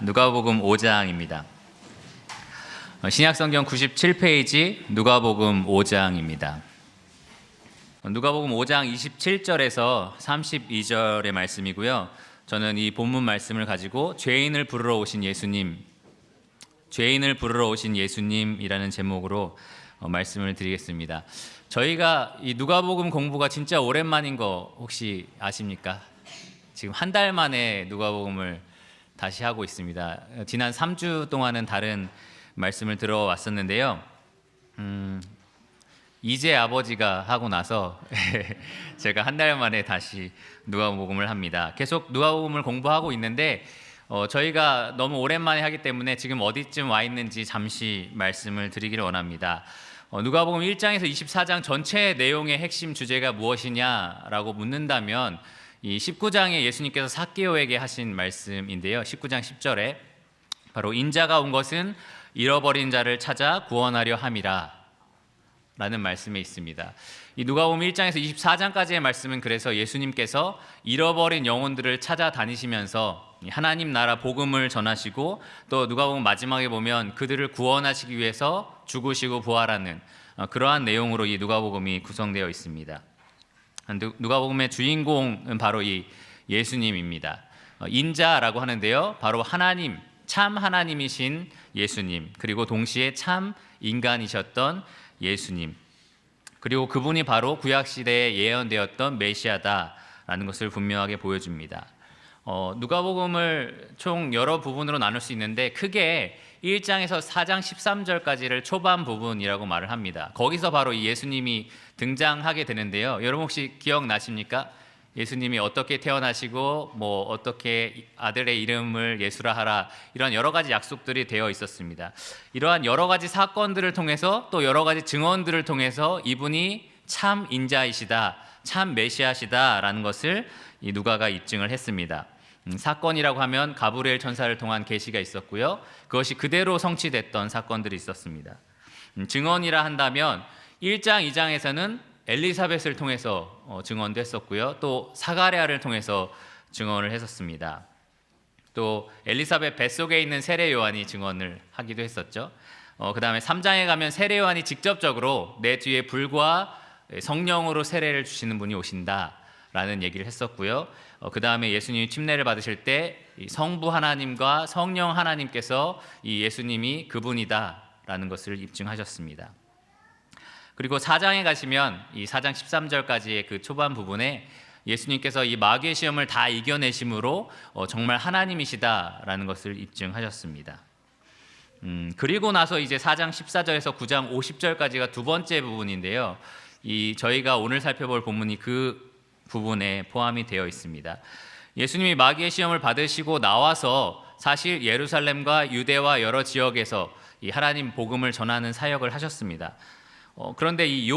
누가복음 5장입니다. 신약성경 97페이지 누가복음 5장입니다. 누가복음 5장 27절에서 32절의 말씀이고요. 저는 이 본문 말씀을 가지고 죄인을 부르러 오신 예수님이라는 제목으로 말씀을 드리겠습니다. 저희가 이 누가복음 공부가 진짜 오랜만인 거 혹시 아십니까? 지금 한 달 만에 누가복음을 다시 하고 있습니다. 지난 3주 동안은 다른 말씀을 들어왔었는데요. 이제 아버지가 하고 나서 제가 한 달 만에 다시 누가복음을 합니다. 계속 누가복음을 공부하고 있는데 저희가 너무 오랜만에 하기 때문에 지금 어디쯤 와 있는지 잠시 말씀을 드리기를 원합니다. 누가복음 1장에서 24장 전체의 내용의 핵심 주제가 무엇이냐라고 묻는다면 이 19장에 예수님께서 삭개오에게 하신 말씀인데요. 19장 10절에 바로 인자가 온 것은 잃어버린 자를 찾아 구원하려 함이라 라는 말씀에 있습니다. 이 누가복음 1장에서 24장까지의 말씀은 그래서 예수님께서 잃어버린 영혼들을 찾아다니시면서 하나님 나라 복음을 전하시고 또 누가복음 마지막에 보면 그들을 구원하시기 위해서 죽으시고 부활하는 그러한 내용으로 이 누가복음이 구성되어 있습니다. 누가복음의 주인공은 바로 이 예수님입니다. 인자라고 하는데요, 바로 하나님, 참 하나님이신 예수님, 그리고 동시에 참 인간이셨던 예수님, 그리고 그분이 바로 구약시대에 예언되었던 메시아다라는 것을 분명하게 보여줍니다. 누가복음을 총 여러 부분으로 나눌 수 있는데 크게 1장에서 4장 13절까지를 초반 부분이라고 말을 합니다. 거기서 바로 이 예수님이 등장하게 되는데요. 여러분 혹시 기억나십니까? 예수님이 어떻게 태어나시고 어떻게 아들의 이름을 예수라 하라, 이런 여러 가지 약속들이 되어 있었습니다. 이러한 여러 가지 사건들을 통해서 또 여러 가지 증언들을 통해서 이분이 참 인자이시다, 참 메시아시다라는 것을 이 누가가 입증을 했습니다. 사건이라고 하면 가브리엘 천사를 통한 계시가 있었고요. 그것이 그대로 성취됐던 사건들이 있었습니다. 증언이라 한다면 1장, 2장에서는 엘리사벳을 통해서 증언도 했었고요. 또 사가랴를 통해서 증언을 했었습니다. 또 엘리사벳 뱃속에 있는 세례 요한이 증언을 하기도 했었죠. 그 다음에 3장에 가면 세례 요한이 직접적으로 내 뒤에 불과 성령으로 세례를 주시는 분이 오신다 라는 얘기를 했었고요. 그 다음에 예수님이 침례를 받으실 때 성부 하나님과 성령 하나님께서 이 예수님이 그분이다 라는 것을 입증하셨습니다. 그리고 4장에 가시면 이 4장 13절까지의 그 초반 부분에 예수님께서 이 마귀의 시험을 다 이겨내심으로 정말 하나님이시다라는 것을 입증하셨습니다. 그리고 나서 이제 4장 14절에서 9장 50절까지가 두 번째 부분인데요. 저희가 오늘 살펴볼 본문이 그 부분에 포함이 되어 있습니다. 예수님이 마귀의 시험을 받으시고 나와서 사실 예루살렘과 유대와 여러 지역에서 이 하나님 복음을 전하는 사역을 하셨습니다. 그런데 이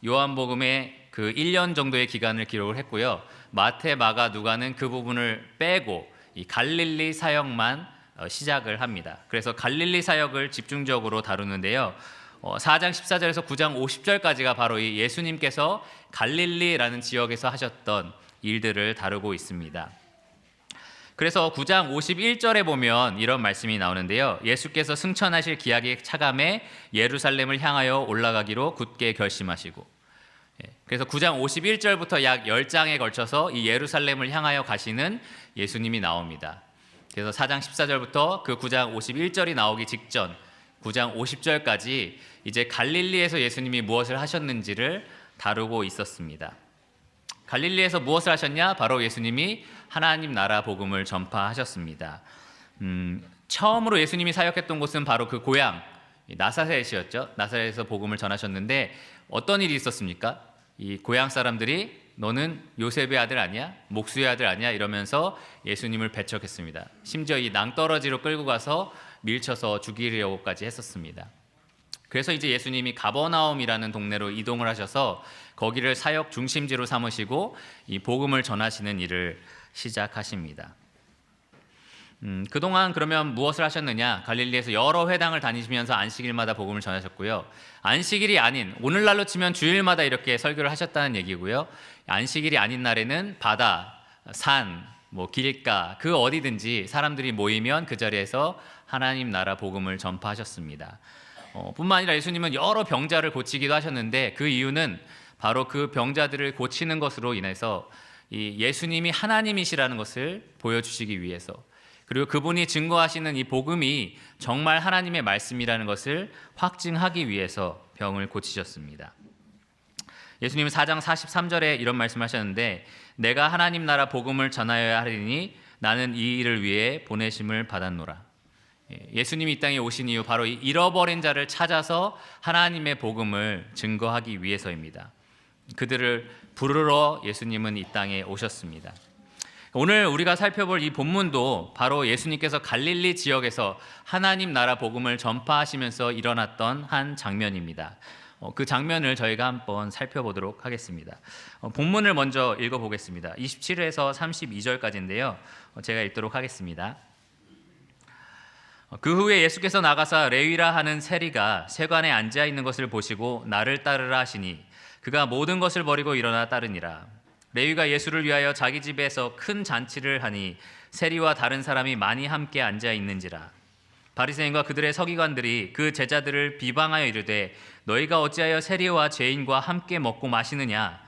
요한복음에 그 1년 정도의 기간을 기록을 했고요. 마태, 마가, 누가는 그 부분을 빼고 이 갈릴리 사역만 시작을 합니다. 그래서 갈릴리 사역을 집중적으로 다루는데요. 4장 14절에서 9장 50절까지가 바로 이 예수님께서 갈릴리라는 지역에서 하셨던 일들을 다루고 있습니다. 그래서 9장 51절에 보면 이런 말씀이 나오는데요. 예수께서 승천하실 기약이 차감해 예루살렘을 향하여 올라가기로 굳게 결심하시고, 그래서 9장 51절부터 약 10장에 걸쳐서 이 예루살렘을 향하여 가시는 예수님이 나옵니다. 그래서 4장 14절부터 그 9장 51절이 나오기 직전 9장 50절까지 이제 갈릴리에서 예수님이 무엇을 하셨는지를 다루고 있었습니다. 갈릴리에서 무엇을 하셨냐? 바로 예수님이 하나님 나라 복음을 전파하셨습니다. 처음으로 예수님이 사역했던 곳은 바로 그 고향 나사렛이었죠. 나사렛에서 복음을 전하셨는데 어떤 일이 있었습니까? 이 고향 사람들이 너는 요셉의 아들 아니야? 목수의 아들 아니야? 이러면서 예수님을 배척했습니다. 심지어 이 낭떠러지로 끌고 가서 밀쳐서 죽이려고까지 했었습니다. 그래서 이제 예수님이 가버나움이라는 동네로 이동을 하셔서 거기를 사역 중심지로 삼으시고 이 복음을 전하시는 일을 시작하십니다. 그동안 그러면 무엇을 하셨느냐? 갈릴리에서 여러 회당을 다니시면서 안식일마다 복음을 전하셨고요. 안식일이 아닌 오늘날로 치면 주일마다 이렇게 설교를 하셨다는 얘기고요. 안식일이 아닌 날에는 바다, 산, 뭐 길가 그 어디든지 사람들이 모이면 그 자리에서 하나님 나라 복음을 전파하셨습니다. 뿐만 아니라 예수님은 여러 병자를 고치기도 하셨는데 그 이유는 바로 그 병자들을 고치는 것으로 인해서 이 예수님이 하나님이시라는 것을 보여주시기 위해서, 그리고 그분이 증거하시는 이 복음이 정말 하나님의 말씀이라는 것을 확증하기 위해서 병을 고치셨습니다. 예수님은 4장 43절에 이런 말씀하셨는데, 내가 하나님 나라 복음을 전하여야 하리니 나는 이 일을 위해 보내심을 받았노라. 예수님이 이 땅에 오신 이유 바로 이 잃어버린 자를 찾아서 하나님의 복음을 증거하기 위해서입니다. 그들을 부르러 예수님은 이 땅에 오셨습니다. 오늘 우리가 살펴볼 이 본문도 바로 예수님께서 갈릴리 지역에서 하나님 나라 복음을 전파하시면서 일어났던 한 장면입니다. 그 장면을 저희가 한번 살펴보도록 하겠습니다. 본문을 먼저 읽어보겠습니다. 27에서 32절까지인데요. 제가 읽도록 하겠습니다. 그 후에 예수께서 나가사 레위라 하는 세리가 세관에 앉아 있는 것을 보시고 나를 따르라 하시니 그가 모든 것을 버리고 일어나 따르니라. 레위가 예수를 위하여 자기 집에서 큰 잔치를 하니 세리와 다른 사람이 많이 함께 앉아 있는지라. 바리새인과 그들의 서기관들이 그 제자들을 비방하여 이르되 너희가 어찌하여 세리와 죄인과 함께 먹고 마시느냐.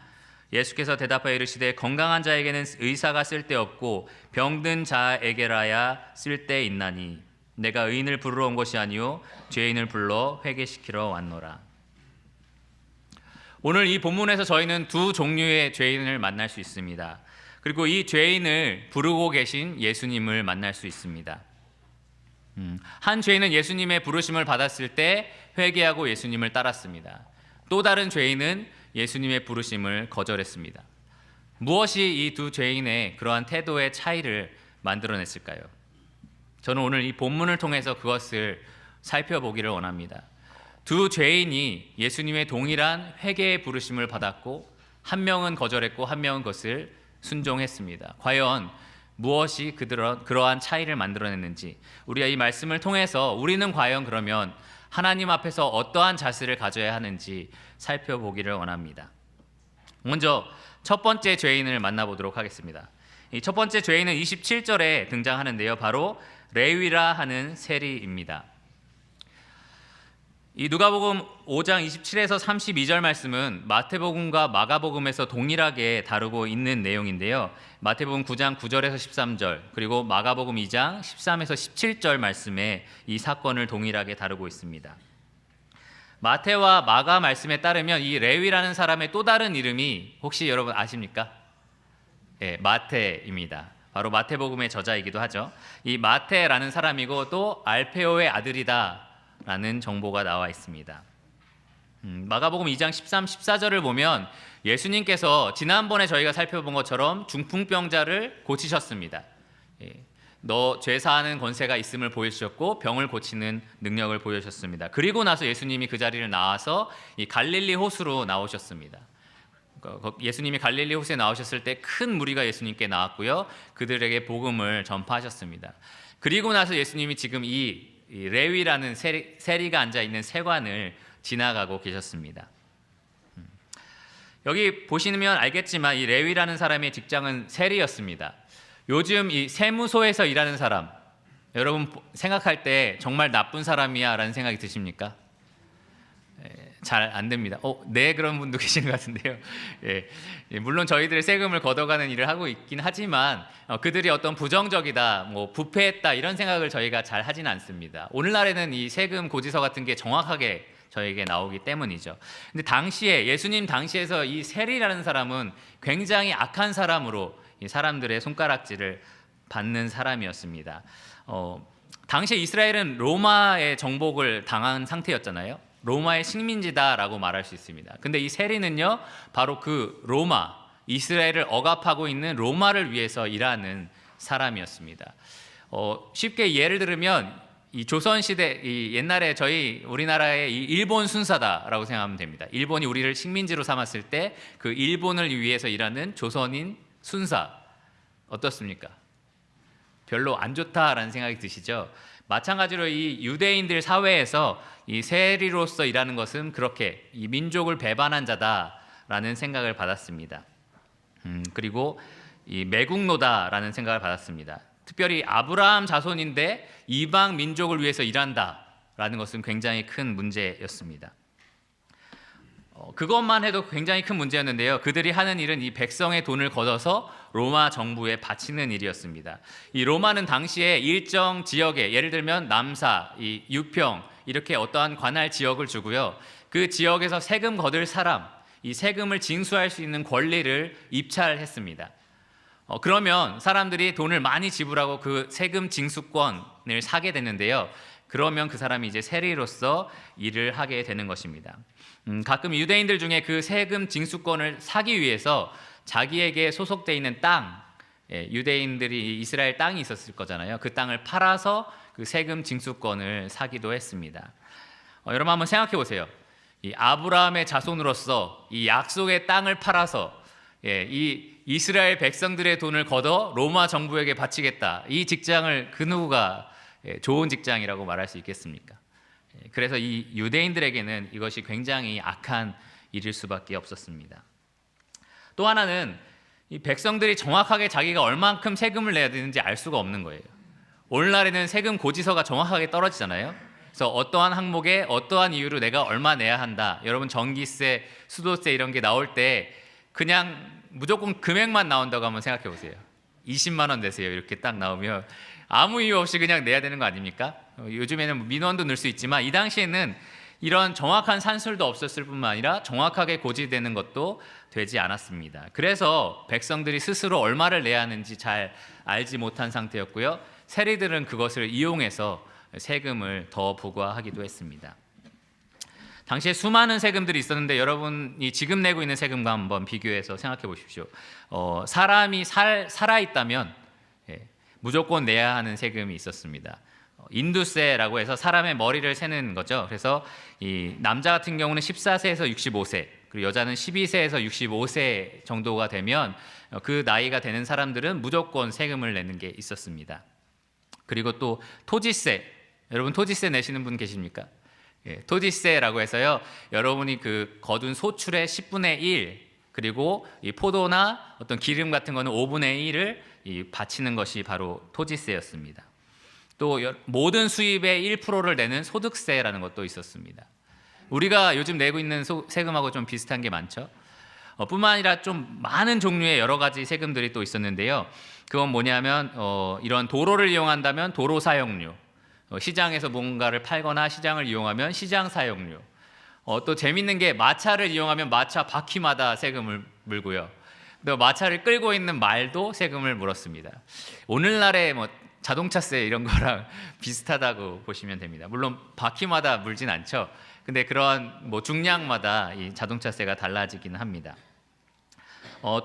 예수께서 대답하여 이르시되 건강한 자에게는 의사가 쓸데없고 병든 자에게라야 쓸데있나니 내가 의인을 부르러 온 것이 아니요 죄인을 불러 회개시키러 왔노라. 오늘 이 본문에서 저희는 두 종류의 죄인을 만날 수 있습니다. 그리고 이 죄인을 부르고 계신 예수님을 만날 수 있습니다. 한 죄인은 예수님의 부르심을 받았을 때 회개하고 예수님을 따랐습니다. 또 다른 죄인은 예수님의 부르심을 거절했습니다. 무엇이 이 두 죄인의 그러한 태도의 차이를 만들어냈을까요? 저는 오늘 이 본문을 통해서 그것을 살펴보기를 원합니다. 두 죄인이 예수님의 동일한 회개의 부르심을 받았고 한 명은 거절했고 한 명은 그것을 순종했습니다. 과연 무엇이 그러한 차이를 만들어냈는지 우리가 이 말씀을 통해서 우리는 과연 그러면 하나님 앞에서 어떠한 자세를 가져야 하는지 살펴보기를 원합니다. 먼저 첫 번째 죄인을 만나보도록 하겠습니다. 이 첫 번째 죄인은 27절에 등장하는데요. 바로 레위라 하는 세리입니다. 이 누가복음 5장 27에서 32절 말씀은 마태복음과 마가복음에서 동일하게 다루고 있는 내용인데요. 마태복음 9장 9절에서 13절 그리고 마가복음 2장 13에서 17절 말씀에 이 사건을 동일하게 다루고 있습니다. 마태와 마가 말씀에 따르면 이 레위라는 사람의 또 다른 이름이 혹시 여러분 아십니까? 네, 마태입니다. 바로 마태복음의 저자이기도 하죠. 이 마태라는 사람이고 또 알페오의 아들이다 라는 정보가 나와 있습니다. 마가복음 2장 13, 14절을 보면 예수님께서 지난번에 저희가 살펴본 것처럼 중풍병자를 고치셨습니다. 너 죄사하는 권세가 있음을 보여주셨고 병을 고치는 능력을 보여주셨습니다. 그리고 나서 예수님이 그 자리를 나와서 이 갈릴리 호수로 나오셨습니다. 예수님이 갈릴리 호수에 나오셨을 때 큰 무리가 예수님께 나왔고요. 그들에게 복음을 전파하셨습니다. 그리고 나서 예수님이 지금 이 레위라는 세리가 앉아있는 세관을 지나가고 계셨습니다. 여기 보시면 알겠지만 이 레위라는 사람의 직장은 세리였습니다. 요즘 이 세무소에서 일하는 사람, 여러분 생각할 때 정말 나쁜 사람이야 라는 생각이 드십니까? 잘 안 됩니다. 네, 그런 분도 계시는 것 같은데요. 물론 저희들의 세금을 걷어가는 일을 하고 있긴 하지만 그들이 어떤 부정적이다, 뭐 부패했다 이런 생각을 저희가 잘 하지는 않습니다. 오늘날에는 이 세금 고지서 같은 게 정확하게 저에게 나오기 때문이죠. 근데 당시에 예수님 당시에서 이 세리라는 사람은 굉장히 악한 사람으로 이 사람들의 손가락질을 받는 사람이었습니다. 당시에 이스라엘은 로마의 정복을 당한 상태였잖아요. 로마의 식민지다라고 말할 수 있습니다. 근데 이 세리는요, 바로 그 로마, 이스라엘을 억압하고 있는 로마를 위해서 일하는 사람이었습니다. 쉽게 예를 들면 이 조선 시대, 이 옛날에 우리나라의 이 일본 순사다라고 생각하면 됩니다. 일본이 우리를 식민지로 삼았을 때 그 일본을 위해서 일하는 조선인 순사 어떻습니까? 별로 안 좋다라는 생각이 드시죠? 마찬가지로 이 유대인들 사회에서 이 세리로서 일하는 것은 그렇게 이 민족을 배반한 자다라는 생각을 받았습니다. 그리고 이 매국노다라는 생각을 받았습니다. 특별히 아브라함 자손인데 이방 민족을 위해서 일한다라는 것은 굉장히 큰 문제였습니다. 그것만 해도 굉장히 큰 문제였는데요. 그들이 하는 일은 이 백성의 돈을 걷어서 로마 정부에 바치는 일이었습니다. 이 로마는 당시에 일정 지역에, 예를 들면 남사, 이 유평 이렇게 어떠한 관할 지역을 주고요. 그 지역에서 세금 거둘 사람, 이 세금을 징수할 수 있는 권리를 입찰했습니다. 그러면 사람들이 돈을 많이 지불하고 그 세금 징수권을 사게 되는데요. 그러면 그 사람이 이제 세리로서 일을 하게 되는 것입니다. 가끔 유대인들 중에 그 세금 징수권을 사기 위해서 자기에게 소속돼 있는 땅, 유대인들이 이스라엘 땅이 있었을 거잖아요. 그 땅을 팔아서 그 세금 징수권을 사기도 했습니다. 여러분 한번 생각해 보세요. 이 아브라함의 자손으로서 이 약속의 땅을 팔아서 이 이스라엘 백성들의 돈을 걷어 로마 정부에게 바치겠다. 이 직장을 그 누구가 좋은 직장이라고 말할 수 있겠습니까? 그래서 이 유대인들에게는 이것이 굉장히 악한 일일 수밖에 없었습니다. 또 하나는 이 백성들이 정확하게 자기가 얼만큼 세금을 내야 되는지 알 수가 없는 거예요. 오늘날에는 세금 고지서가 정확하게 떨어지잖아요. 그래서 어떠한 항목에 어떠한 이유로 내가 얼마 내야 한다. 여러분 전기세, 수도세 이런 게 나올 때 그냥 무조건 금액만 나온다고 한번 생각해 보세요. 20만 원 내세요. 이렇게 딱 나오면 아무 이유 없이 그냥 내야 되는 거 아닙니까? 요즘에는 민원도 넣을 수 있지만 이 당시에는 이런 정확한 산술도 없었을 뿐만 아니라 정확하게 고지되는 것도 되지 않았습니다. 그래서 백성들이 스스로 얼마를 내야 하는지 잘 알지 못한 상태였고요. 세리들은 그것을 이용해서 세금을 더 부과하기도 했습니다. 당시에 수많은 세금들이 있었는데 여러분이 지금 내고 있는 세금과 한번 비교해서 생각해 보십시오. 사람이 살아있다면 무조건 내야 하는 세금이 있었습니다. 인두세라고 해서 사람의 머리를 세는 거죠. 그래서 이 남자 같은 경우는 14세에서 65세, 그리고 여자는 12세에서 65세 정도가 되면 그 나이가 되는 사람들은 무조건 세금을 내는 게 있었습니다. 그리고 또 토지세, 여러분 토지세 내시는 분 계십니까? 토지세라고 해서요. 여러분이 그 거둔 소출의 10분의 1, 그리고 이 포도나 어떤 기름 같은 거는 5분의 1을 바치는 것이 바로 토지세였습니다. 또 모든 수입의 1%를 내는 소득세라는 것도 있었습니다. 우리가 요즘 내고 있는 세금하고 좀 비슷한 게 많죠. 뿐만 아니라 좀 많은 종류의 여러 가지 세금들이 또 있었는데요. 그건 뭐냐면 이런 도로를 이용한다면 도로 사용료, 시장에서 뭔가를 팔거나 시장을 이용하면 시장 사용료, 또 재밌는 게 마차를 이용하면 마차 바퀴마다 세금을 물고요. 또 마차를 끌고 있는 말도 세금을 물었습니다. 오늘날의 뭐 자동차세 이런 거랑 비슷하다고 보시면 됩니다. 물론 바퀴마다 물진 않죠. 근데 그런 뭐 중량마다 이 자동차세가 달라지긴 합니다.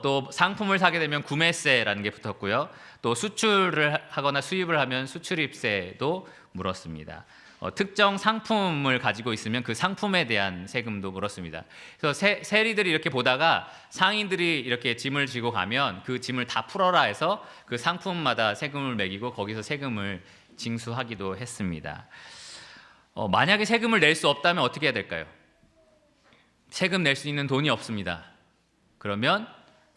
또 상품을 사게 되면 구매세라는 게 붙었고요. 또 수출을 하거나 수입을 하면 수출입세도 물었습니다. 특정 상품을 가지고 있으면 그 상품에 대한 세금도 물었습니다. 그래서 세리들이 이렇게 보다가 상인들이 이렇게 짐을 지고 가면 그 짐을 다 풀어라 해서 그 상품마다 세금을 매기고 거기서 세금을 징수하기도 했습니다. 만약에 세금을 낼 수 없다면 어떻게 해야 될까요? 세금 낼 수 있는 돈이 없습니다. 그러면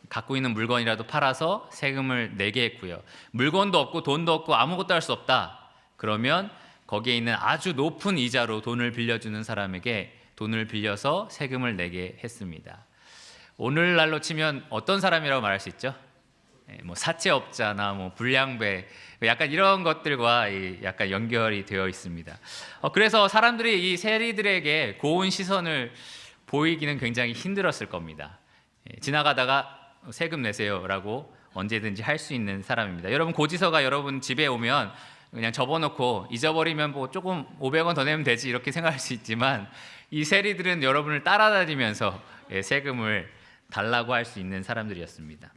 갖고 있는 물건이라도 팔아서 세금을 내게 했고요. 물건도 없고 돈도 없고 아무것도 할 수 없다. 그러면 거기에 있는 아주 높은 이자로 돈을 빌려주는 사람에게 돈을 빌려서 세금을 내게 했습니다. 오늘날로 치면 어떤 사람이라고 말할 수 있죠? 뭐 사채업자나 뭐 불량배, 약간 이런 것들과 약간 연결이 되어 있습니다. 그래서 사람들이 이 세리들에게 고운 시선을 보이기는 굉장히 힘들었을 겁니다. 지나가다가 세금 내세요라고 언제든지 할 수 있는 사람입니다. 여러분 고지서가 여러분 집에 오면 그냥 접어놓고 잊어버리면 뭐 조금 500원 더 내면 되지 이렇게 생각할 수 있지만 이 세리들은 여러분을 따라다니면서 세금을 달라고 할 수 있는 사람들이었습니다.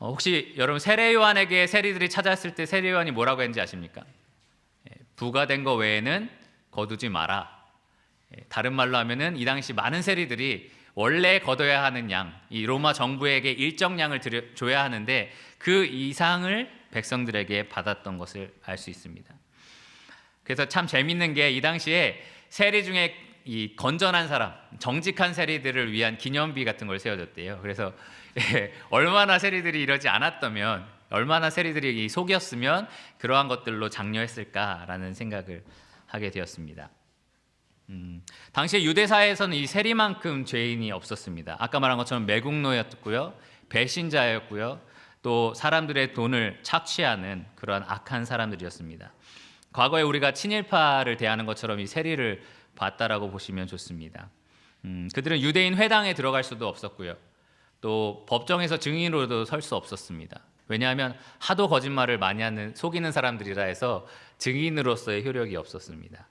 혹시 여러분 세례요한에게 세리들이 찾아왔을 때 세례요한이 뭐라고 했는지 아십니까? 부과된 거 외에는 거두지 마라. 다른 말로 하면은 이 당시 많은 세리들이 원래 거둬야 하는 양, 이 로마 정부에게 일정 양을 줘야 하는데 그 이상을 백성들에게 받았던 것을 알 수 있습니다. 그래서 참 재밌는 게 이 당시에 세리 중에 이 건전한 사람, 정직한 세리들을 위한 기념비 같은 걸 세워줬대요. 그래서 얼마나 세리들이 이러지 않았다면, 얼마나 세리들이 속였으면 그러한 것들로 장려했을까라는 생각을 하게 되었습니다. 당시 유대사에서는 이 세리만큼 죄인이 없었습니다. 아까 말한 것처럼 매국노였고요, 배신자였고요, 또 사람들의 돈을 착취하는 그러한 악한 사람들이었습니다. 과거에 우리가 친일파를 대하는 것처럼 이 세리를 봤다라고 보시면 좋습니다. 그들은 유대인 회당에 들어갈 수도 없었고요, 또 법정에서 증인으로도 설 수 없었습니다. 왜냐하면 하도 거짓말을 많이 하는 속이는 사람들이라 해서 증인으로서의 효력이 없었습니다.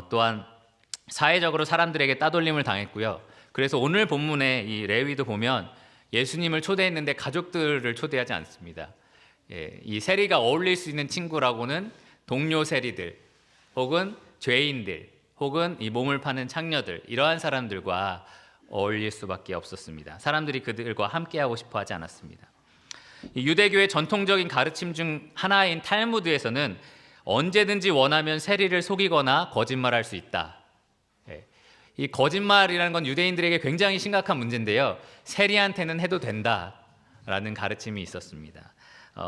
또한 사회적으로 사람들에게 따돌림을 당했고요. 그래서 오늘 본문에 이 레위도 보면 예수님을 초대했는데 가족들을 초대하지 않습니다. 이 세리가 어울릴 수 있는 친구라고는 동료 세리들, 혹은 죄인들, 혹은 이 몸을 파는 창녀들, 이러한 사람들과 어울릴 수밖에 없었습니다. 사람들이 그들과 함께하고 싶어 하지 않았습니다. 이 유대교의 전통적인 가르침 중 하나인 탈무드에서는 언제든지 원하면 세리를 속이거나 거짓말할 수 있다. 이 거짓말이라는 건 유대인들에게 굉장히 심각한 문제인데요, 세리한테는 해도 된다라는 가르침이 있었습니다.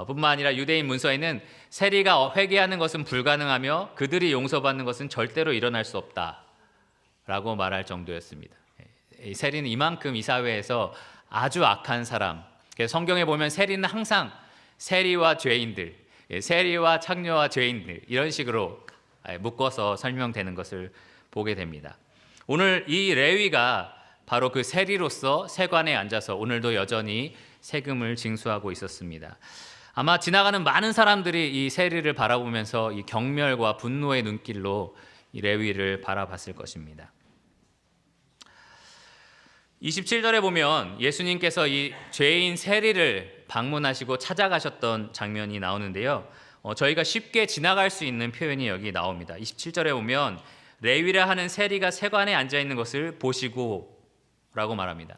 뿐만 아니라 유대인 문서에는 세리가 회개하는 것은 불가능하며 그들이 용서받는 것은 절대로 일어날 수 없다라고 말할 정도였습니다. 이 세리는 이만큼 이 사회에서 아주 악한 사람, 성경에 보면 세리는 항상 세리와 죄인들, 세리와 창녀와 죄인들, 이런 식으로 묶어서 설명되는 것을 보게 됩니다. 오늘 이 레위가 바로 그 세리로서 세관에 앉아서 오늘도 여전히 세금을 징수하고 있었습니다. 아마 지나가는 많은 사람들이 이 세리를 바라보면서 이 경멸과 분노의 눈길로 이 레위를 바라봤을 것입니다. 27절에 보면 예수님께서 이 죄인 세리를 방문하시고 찾아가셨던 장면이 나오는데요, 저희가 쉽게 지나갈 수 있는 표현이 여기 나옵니다. 27절에 보면 레위라 하는 세리가 세관에 앉아있는 것을 보시고 라고 말합니다.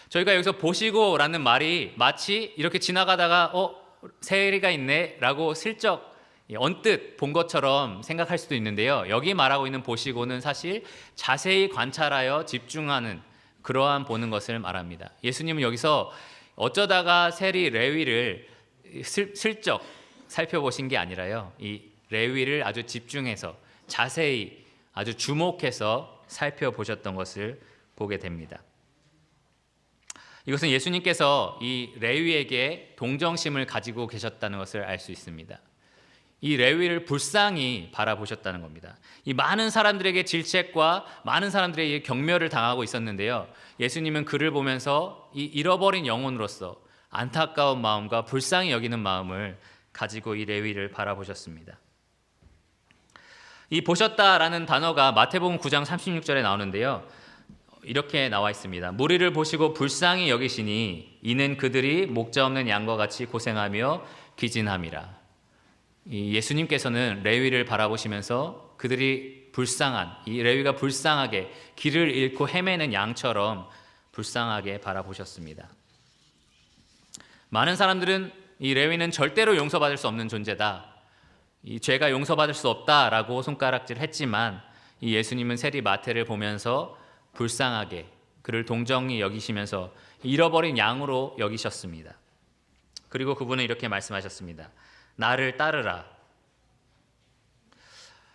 저희가 여기서 보시고 라는 말이 마치 이렇게 지나가다가 세리가 있네 라고 슬쩍 언뜻 본 것처럼 생각할 수도 있는데요, 여기 말하고 있는 보시고는 사실 자세히 관찰하여 집중하는 그러한 보는 것을 말합니다. 예수님은 여기서 어쩌다가 세리 레위를 슬쩍 살펴보신 게 아니라요, 이 레위를 아주 집중해서 자세히 아주 주목해서 살펴보셨던 것을 보게 됩니다. 이것은 예수님께서 이 레위에게 동정심을 가지고 계셨다는 것을 알 수 있습니다. 이 레위를 불쌍히 바라보셨다는 겁니다. 이 많은 사람들에게 질책과 많은 사람들에게 경멸을 당하고 있었는데요, 예수님은 그를 보면서 이 잃어버린 영혼으로서 안타까운 마음과 불쌍히 여기는 마음을 가지고 이 레위를 바라보셨습니다. 이 보셨다라는 단어가 마태복음 9장 36절에 나오는데요, 이렇게 나와 있습니다. 무리를 보시고 불쌍히 여기시니 이는 그들이 목자 없는 양과 같이 고생하며 기진함이라. 이 예수님께서는 레위를 바라보시면서 그들이 불쌍한, 이 레위가 불쌍하게 길을 잃고 헤매는 양처럼 불쌍하게 바라보셨습니다. 많은 사람들은 이 레위는 절대로 용서받을 수 없는 존재다, 이 죄가 용서받을 수 없다라고 손가락질 했지만 이 예수님은 세리 마태를 보면서 불쌍하게 그를 동정히 여기시면서 잃어버린 양으로 여기셨습니다. 그리고 그분은 이렇게 말씀하셨습니다. 나를 따르라.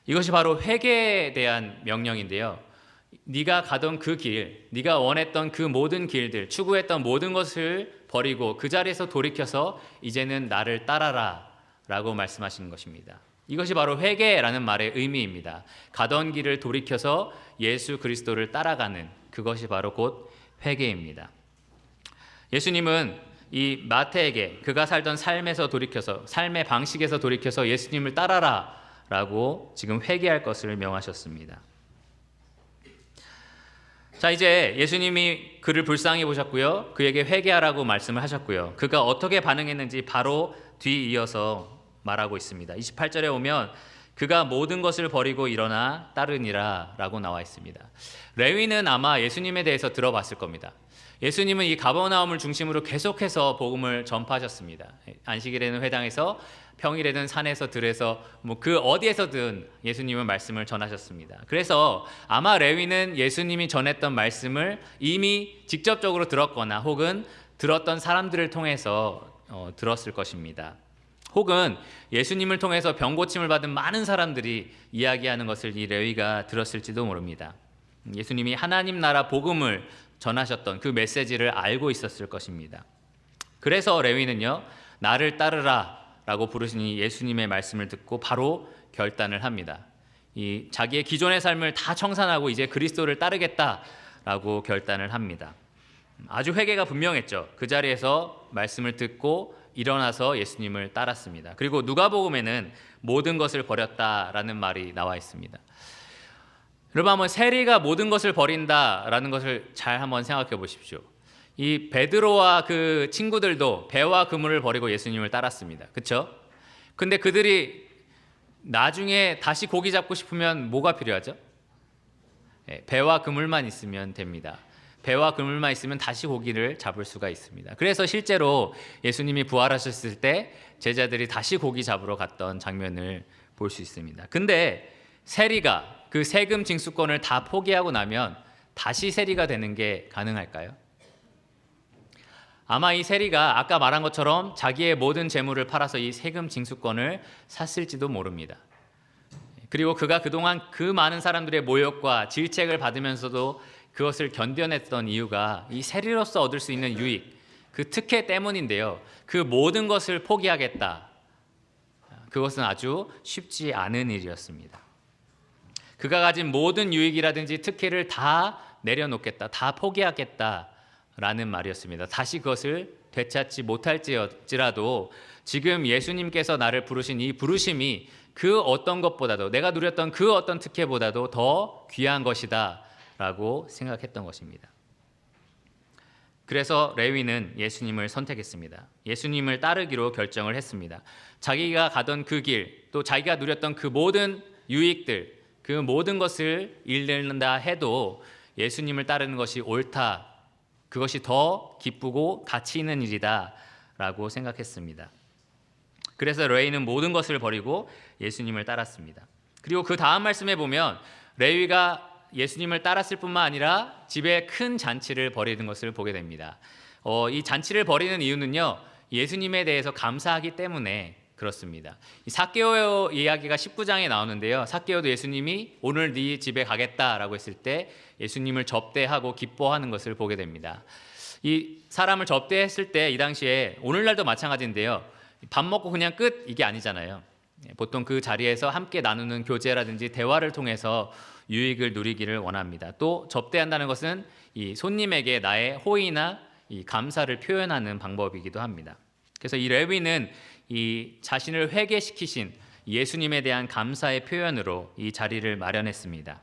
이것이 바로 회개에 대한 명령인데요, 네가 가던 그 길, 네가 원했던 그 모든 길들, 추구했던 모든 것을 버리고 그 자리에서 돌이켜서 이제는 나를 따라라 라고 말씀하시는 것입니다. 이것이 바로 회개라는 말의 의미입니다. 가던 길을 돌이켜서 예수 그리스도를 따라가는, 그것이 바로 곧 회개입니다. 예수님은 이 마태에게 그가 살던 삶에서 돌이켜서, 삶의 방식에서 돌이켜서 예수님을 따라라 라고 지금 회개할 것을 명하셨습니다. 자, 이제 예수님이 그를 불쌍히 보셨고요, 그에게 회개하라고 말씀을 하셨고요, 그가 어떻게 반응했는지 바로 뒤이어서 말하고 있습니다. 28절에 오면 그가 모든 것을 버리고 일어나 따르니라 라고 나와 있습니다. 레위는 아마 예수님에 대해서 들어봤을 겁니다. 예수님은 이 가버나움을 중심으로 계속해서 복음을 전파하셨습니다. 안식일에는 회당에서, 평일에는 산에서, 들에서, 그 어디에서든 예수님은 말씀을 전하셨습니다. 그래서 아마 레위는 예수님이 전했던 말씀을 이미 직접적으로 들었거나 혹은 들었던 사람들을 통해서 들었을 것입니다. 혹은 예수님을 통해서 병 고침을 받은 많은 사람들이 이야기하는 것을 이 레위가 들었을지도 모릅니다. 예수님이 하나님 나라 복음을 전하셨던 그 메시지를 알고 있었을 것입니다. 그래서 레위는요, 나를 따르라 라고 부르시니 예수님의 말씀을 듣고 바로 결단을 합니다. 이 자기의 기존의 삶을 다 청산하고 이제 그리스도를 따르겠다라고 결단을 합니다. 아주 회개가 분명했죠. 그 자리에서 말씀을 듣고 일어나서 예수님을 따랐습니다. 그리고 누가복음에는 모든 것을 버렸다라는 말이 나와 있습니다. 여러분, 한번 세리가 모든 것을 버린다라는 것을 잘 한번 생각해 보십시오. 이 베드로와 그 친구들도 배와 그물을 버리고 예수님을 따랐습니다. 그렇죠? 근데 그들이 나중에 다시 고기 잡고 싶으면 뭐가 필요하죠? 배와 그물만 있으면 됩니다. 배와 그물만 있으면 다시 고기를 잡을 수가 있습니다. 그래서 실제로 예수님이 부활하셨을 때 제자들이 다시 고기 잡으러 갔던 장면을 볼 수 있습니다. 근데 세리가 그 세금 징수권을 다 포기하고 나면 다시 세리가 되는 게 가능할까요? 아마 이 세리가 아까 말한 것처럼 자기의 모든 재물을 팔아서 이 세금 징수권을 샀을지도 모릅니다. 그리고 그가 그동안 그 많은 사람들의 모욕과 질책을 받으면서도 그것을 견뎌냈던 이유가 이 세리로서 얻을 수 있는 유익, 그 특혜 때문인데요. 그 모든 것을 포기하겠다. 그것은 아주 쉽지 않은 일이었습니다. 그가 가진 모든 유익이라든지 특혜를 다 내려놓겠다, 다 포기하겠다라는 말이었습니다. 다시 그것을 되찾지 못할지라도 지금 예수님께서 나를 부르신 이 부르심이 그 어떤 것보다도, 내가 누렸던 그 어떤 특혜보다도 더 귀한 것이다 라고 생각했던 것입니다. 그래서 레위는 예수님을 선택했습니다. 예수님을 따르기로 결정을 했습니다. 자기가 가던 그 길, 또 자기가 누렸던 그 모든 유익들, 그 모든 것을 잃는다 해도 예수님을 따르는 것이 옳다, 그것이 더 기쁘고 가치 있는 일이다 라고 생각했습니다. 그래서 레위는 모든 것을 버리고 예수님을 따랐습니다. 그리고 그 다음 말씀에 보면 레위가 예수님을 따랐을 뿐만 아니라 집에 큰 잔치를 벌이는 것을 보게 됩니다. 이 잔치를 벌이는 이유는요, 예수님에 대해서 감사하기 때문에 그렇습니다. 이 삭개오 이야기가 19장에 나오는데요, 삭개오도 예수님이 오늘 네 집에 가겠다라고 했을 때 예수님을 접대하고 기뻐하는 것을 보게 됩니다. 이 사람을 접대했을 때 이 당시에 오늘날도 마찬가지인데요, 밥 먹고 그냥 끝 이게 아니잖아요. 보통 그 자리에서 함께 나누는 교제라든지 대화를 통해서 유익을 누리기를 원합니다. 또 접대한다는 것은 이 손님에게 나의 호의나 이 감사를 표현하는 방법이기도 합니다. 그래서 이 레위는 이 자신을 회개시키신 예수님에 대한 감사의 표현으로 이 자리를 마련했습니다.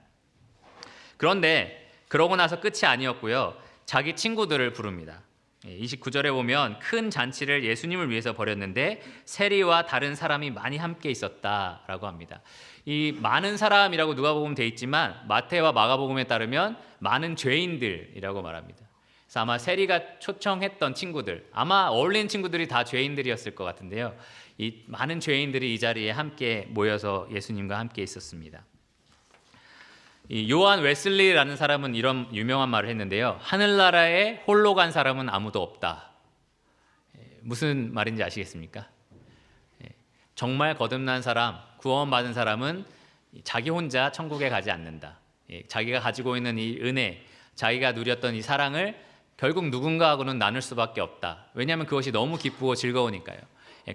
그런데 그러고 나서 끝이 아니었고요, 자기 친구들을 부릅니다. 29절에 보면 큰 잔치를 예수님을 위해서 벌였는데 세리와 다른 사람이 많이 함께 있었다라고 합니다. 이 많은 사람이라고 누가복음 돼 있지만 마태와 마가복음에 따르면 많은 죄인들이라고 말합니다. 그래서 아마 세리가 초청했던 친구들, 아마 어울린 친구들이 다 죄인들이었을 것 같은데요, 이 많은 죄인들이 이 자리에 함께 모여서 예수님과 함께 있었습니다. 이 요한 웨슬리라는 사람은 이런 유명한 말을 했는데요, 하늘나라에 홀로 간 사람은 아무도 없다. 무슨 말인지 아시겠습니까? 정말 거듭난 사람, 구원받은 사람은 자기 혼자 천국에 가지 않는다. 자기가 가지고 있는 이 은혜, 자기가 누렸던 이 사랑을 결국 누군가하고는 나눌 수밖에 없다. 왜냐하면 그것이 너무 기쁘고 즐거우니까요.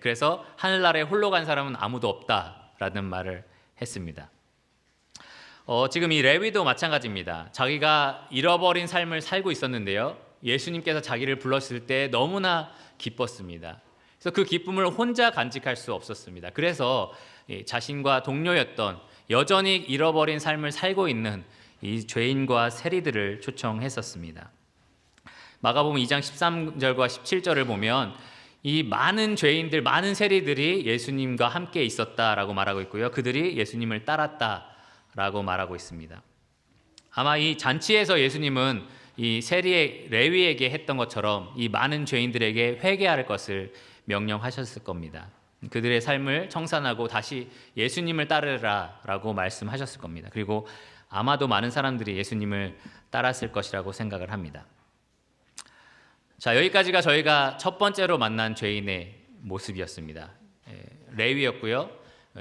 그래서 하늘나라에 홀로 간 사람은 아무도 없다라는 말을 했습니다. 지금 이 레위도 마찬가지입니다. 자기가 잃어버린 삶을 살고 있었는데요, 예수님께서 자기를 불렀을 때 너무나 기뻤습니다. 그래서 그 기쁨을 혼자 간직할 수 없었습니다. 그래서 자신과 동료였던 여전히 잃어버린 삶을 살고 있는 이 죄인과 세리들을 초청했었습니다. 마가복음 2장 13절과 17절을 보면 이 많은 죄인들, 많은 세리들이 예수님과 함께 있었다라고 말하고 있고요, 그들이 예수님을 따랐다라고 말하고 있습니다. 아마 이 잔치에서 예수님은 이 세리의 레위에게 했던 것처럼 이 많은 죄인들에게 회개할 것을 명령하셨을 겁니다. 그들의 삶을 청산하고 다시 예수님을 따르라라고 말씀하셨을 겁니다. 그리고 아마도 많은 사람들이 예수님을 따랐을 것이라고 생각을 합니다. 자, 여기까지가 저희가 첫 번째로 만난 죄인의 모습이었습니다. 레위였고요,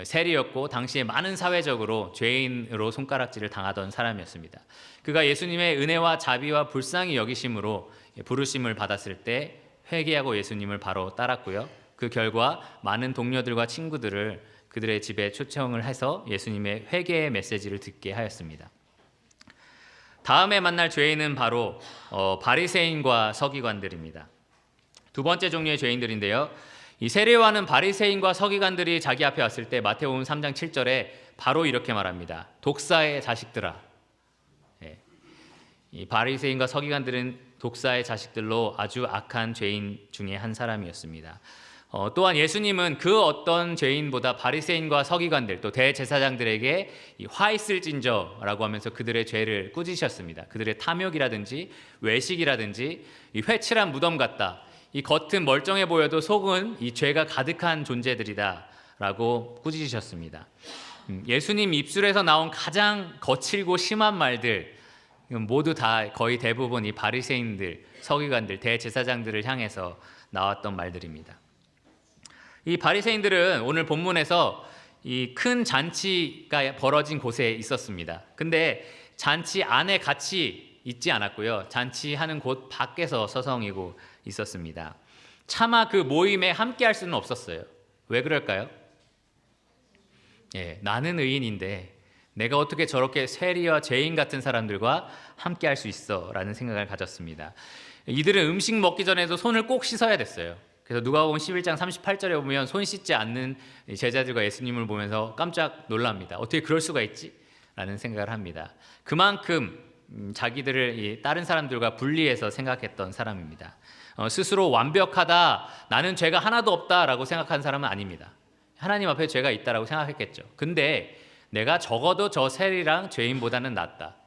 세리였고 당시에 많은 사회적으로 죄인으로 손가락질을 당하던 사람이었습니다. 그가 예수님의 은혜와 자비와 불쌍히 여기심으로 부르심을 받았을 때 회개하고 예수님을 바로 따랐고요. 그 결과 많은 동료들과 친구들을 그들의 집에 초청을 해서 예수님의 회개의 메시지를 듣게 하였습니다. 다음에 만날 죄인은 바로 바리새인과 서기관들입니다. 두 번째 종류의 죄인들인데요. 이 세리와는 바리새인과 서기관들이 자기 앞에 왔을 때 마태복음 3장 7절에 바로 이렇게 말합니다. 독사의 자식들아. 이 바리새인과 서기관들은 독사의 자식들로 아주 악한 죄인 중에 한 사람이었습니다. 또한 예수님은 그 어떤 죄인보다 바리새인과 서기관들 또 대제사장들에게 화 있을진저라고 하면서 그들의 죄를 꾸짖으셨습니다. 그들의 탐욕이라든지 외식이라든지 이 회칠한 무덤 같다. 이 겉은 멀쩡해 보여도 속은 이 죄가 가득한 존재들이다라고 꾸짖으셨습니다. 예수님 입술에서 나온 가장 거칠고 심한 말들 모두 다 거의 대부분 이 바리새인들, 서기관들, 대제사장들을 향해서 나왔던 말들입니다. 이 바리새인들은 오늘 본문에서 이 큰 잔치가 벌어진 곳에 있었습니다. 근데 잔치 안에 같이 있지 않았고요. 잔치하는 곳 밖에서 서성이고 있었습니다. 차마 그 모임에 함께할 수는 없었어요. 왜 그럴까요? 나는 의인인데 내가 어떻게 저렇게 세리와 죄인 같은 사람들과 함께할 수 있어라는 생각을 가졌습니다. 이들은 음식 먹기 전에도 손을 꼭 씻어야 됐어요. 그래서 누가복음 11장 38절에 보면 손 씻지 않는 제자들과 예수님을 보면서 깜짝 놀랍니다. 어떻게 그럴 수가 있지? 라는 생각을 합니다. 그만큼 자기들을 다른 사람들과 분리해서 생각했던 사람입니다. 스스로 완벽하다, 나는 죄가 하나도 없다라고 생각한 사람은 아닙니다. 하나님 앞에 죄가 있다라고 생각했겠죠. 근데 내가 적어도 저 세리랑 죄인보다는 낫다.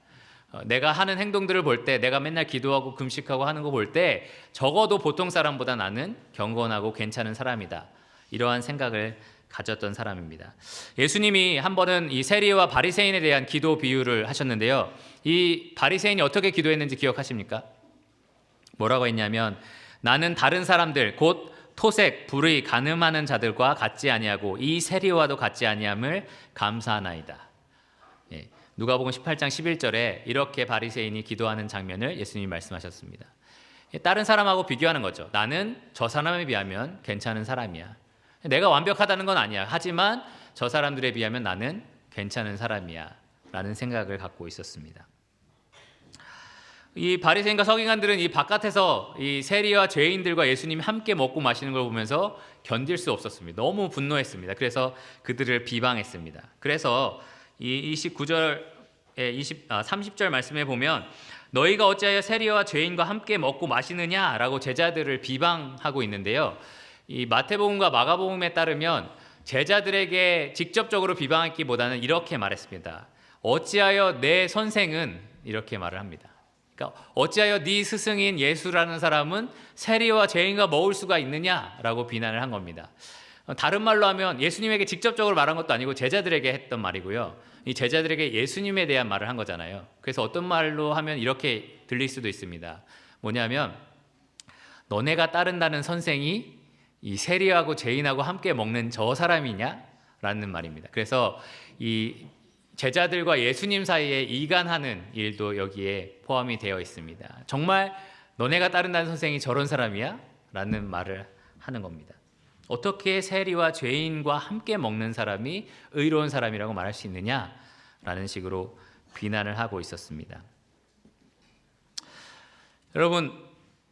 내가 하는 행동들을 볼 때, 내가 맨날 기도하고 금식하고 하는 거 볼 때 적어도 보통 사람보다 나는 경건하고 괜찮은 사람이다. 이러한 생각을 가졌던 사람입니다. 예수님이 한 번은 이 세리와 바리새인에 대한 기도 비유를 하셨는데요. 이 바리새인이 어떻게 기도했는지 기억하십니까? 뭐라고 했냐면 나는 다른 사람들 곧 토색, 불의, 간음하는 자들과 같지 아니하고 이 세리와도 같지 아니함을 감사하나이다. 누가복음 18장 11절에 이렇게 바리새인이 기도하는 장면을 예수님이 말씀하셨습니다. 다른 사람하고 비교하는 거죠. 나는 저 사람에 비하면 괜찮은 사람이야. 내가 완벽하다는 건 아니야. 하지만 저 사람들에 비하면 나는 괜찮은 사람이야. 라는 생각을 갖고 있었습니다. 이 바리새인과 서기관들은 이 바깥에서 이 세리와 죄인들과 예수님이 함께 먹고 마시는 걸 보면서 견딜 수 없었습니다. 너무 분노했습니다. 그래서 그들을 비방했습니다. 그래서 이 29절, 30절 말씀에 보면 너희가 어찌하여 세리와 죄인과 함께 먹고 마시느냐라고 제자들을 비방하고 있는데요. 이 마태복음과 마가복음에 따르면 제자들에게 직접적으로 비방했기보다는 이렇게 말했습니다. 어찌하여 내 선생은 이렇게 말을 합니다. 그러니까 어찌하여 네 스승인 예수라는 사람은 세리와 죄인과 먹을 수가 있느냐라고 비난을 한 겁니다. 다른 말로 하면 예수님에게 직접적으로 말한 것도 아니고 제자들에게 했던 말이고요. 이 제자들에게 예수님에 대한 말을 한 거잖아요. 그래서 어떤 말로 하면 이렇게 들릴 수도 있습니다. 뭐냐면 너네가 따른다는 선생이 이 세리하고 죄인하고 함께 먹는 저 사람이냐? 라는 말입니다. 그래서 이 제자들과 예수님 사이에 이간하는 일도 여기에 포함이 되어 있습니다. 정말 너네가 따른다는 선생이 저런 사람이야? 라는 말을 하는 겁니다. 어떻게 세리와 죄인과 함께 먹는 사람이 의로운 사람이라고 말할 수 있느냐라는 식으로 비난을 하고 있었습니다. 여러분,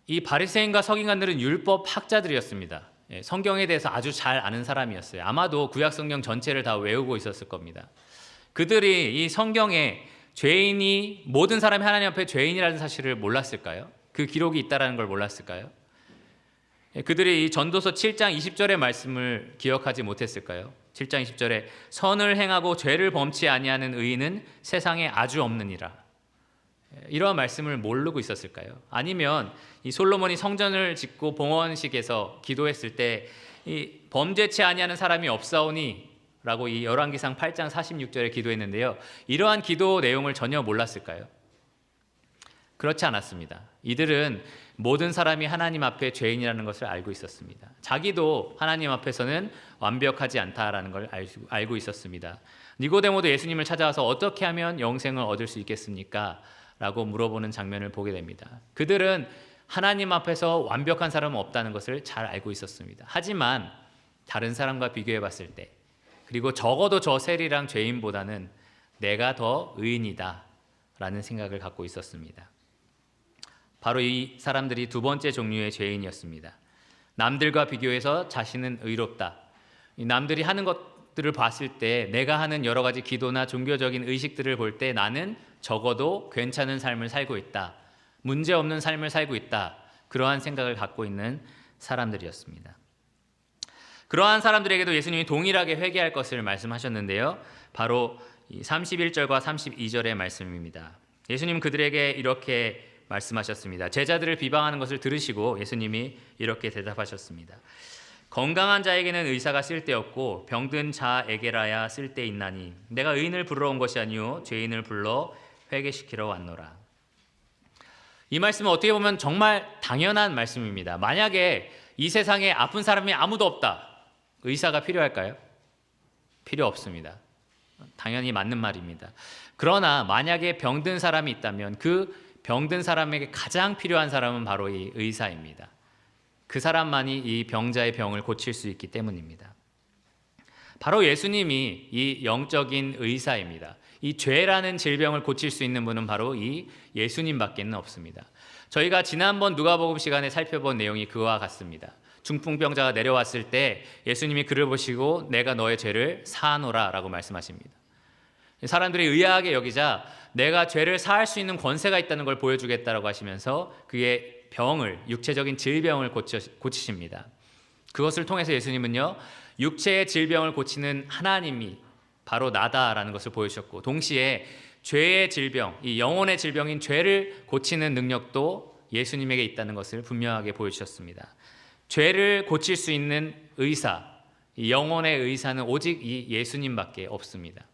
이 바리새인과 서기관들은 율법 학자들이었습니다. 성경에 대해서 아주 잘 아는 사람이었어요. 아마도 구약 성경 전체를 다 외우고 있었을 겁니다. 그들이 이 성경에 죄인이 모든 사람이 하나님 앞에 죄인이라는 사실을 몰랐을까요? 그 기록이 있다라는 걸 몰랐을까요? 그들이 이 전도서 7장 20절의 말씀을 기억하지 못했을까요? 7장 20절에 선을 행하고 죄를 범치 아니하는 의인은 세상에 아주 없느니라. 이러한 말씀을 모르고 있었을까요? 아니면 이 솔로몬이 성전을 짓고 봉헌식에서 기도했을 때 이 범죄치 아니하는 사람이 없사오니 라고 이 열왕기상 8장 46절에 기도했는데요. 이러한 기도 내용을 전혀 몰랐을까요? 그렇지 않았습니다. 이들은 모든 사람이 하나님 앞에 죄인이라는 것을 알고 있었습니다. 자기도 하나님 앞에서는 완벽하지 않다라는 걸 알고 있었습니다. 니고데모도 예수님을 찾아와서 어떻게 하면 영생을 얻을 수 있겠습니까? 라고 물어보는 장면을 보게 됩니다. 그들은 하나님 앞에서 완벽한 사람은 없다는 것을 잘 알고 있었습니다. 하지만 다른 사람과 비교해 봤을 때, 그리고 적어도 저 세리랑 죄인보다는 내가 더 의인이다 라는 생각을 갖고 있었습니다. 바로 이 사람들이 두 번째 종류의 죄인이었습니다. 남들과 비교해서 자신은 의롭다. 남들이 하는 것들을 봤을 때, 내가 하는 여러 가지 기도나 종교적인 의식들을 볼 때 나는 적어도 괜찮은 삶을 살고 있다, 문제없는 삶을 살고 있다, 그러한 생각을 갖고 있는 사람들이었습니다. 그러한 사람들에게도 예수님이 동일하게 회개할 것을 말씀하셨는데요, 바로 31절과 32절의 말씀입니다. 예수님 그들에게 이렇게 말씀하셨습니다. 제자들을 비방하는 것을 들으시고 예수님이 이렇게 대답하셨습니다. 건강한 자에게는 의사가 쓸데없고 병든 자에게라야 쓸데있나니 내가 의인을 부르러 온 것이 아니요 죄인을 불러 회개시키러 왔노라. 이 말씀은 어떻게 보면 정말 당연한 말씀입니다. 만약에 이 세상에 아픈 사람이 아무도 없다, 의사가 필요할까요? 필요 없습니다. 당연히 맞는 말입니다. 그러나 만약에 병든 사람이 있다면 그 병든 사람에게 가장 필요한 사람은 바로 이 의사입니다. 그 사람만이 이 병자의 병을 고칠 수 있기 때문입니다. 바로 예수님이 이 영적인 의사입니다. 이 죄라는 질병을 고칠 수 있는 분은 바로 이 예수님밖에는 없습니다. 저희가 지난번 누가복음 시간에 살펴본 내용이 그와 같습니다. 중풍병자가 내려왔을 때 예수님이 그를 보시고 내가 너의 죄를 사하노라 라고 말씀하십니다. 사람들이 의아하게 여기자 내가 죄를 사할 수 있는 권세가 있다는 걸 보여주겠다라고 하시면서 그의 병을, 육체적인 질병을 고치십니다. 그것을 통해서 예수님은요, 육체의 질병을 고치는 하나님이 바로 나다라는 것을 보여주셨고, 동시에 죄의 질병, 이 영혼의 질병인 죄를 고치는 능력도 예수님에게 있다는 것을 분명하게 보여주셨습니다. 죄를 고칠 수 있는 의사, 이 영혼의 의사는 오직 이 예수님밖에 없습니다.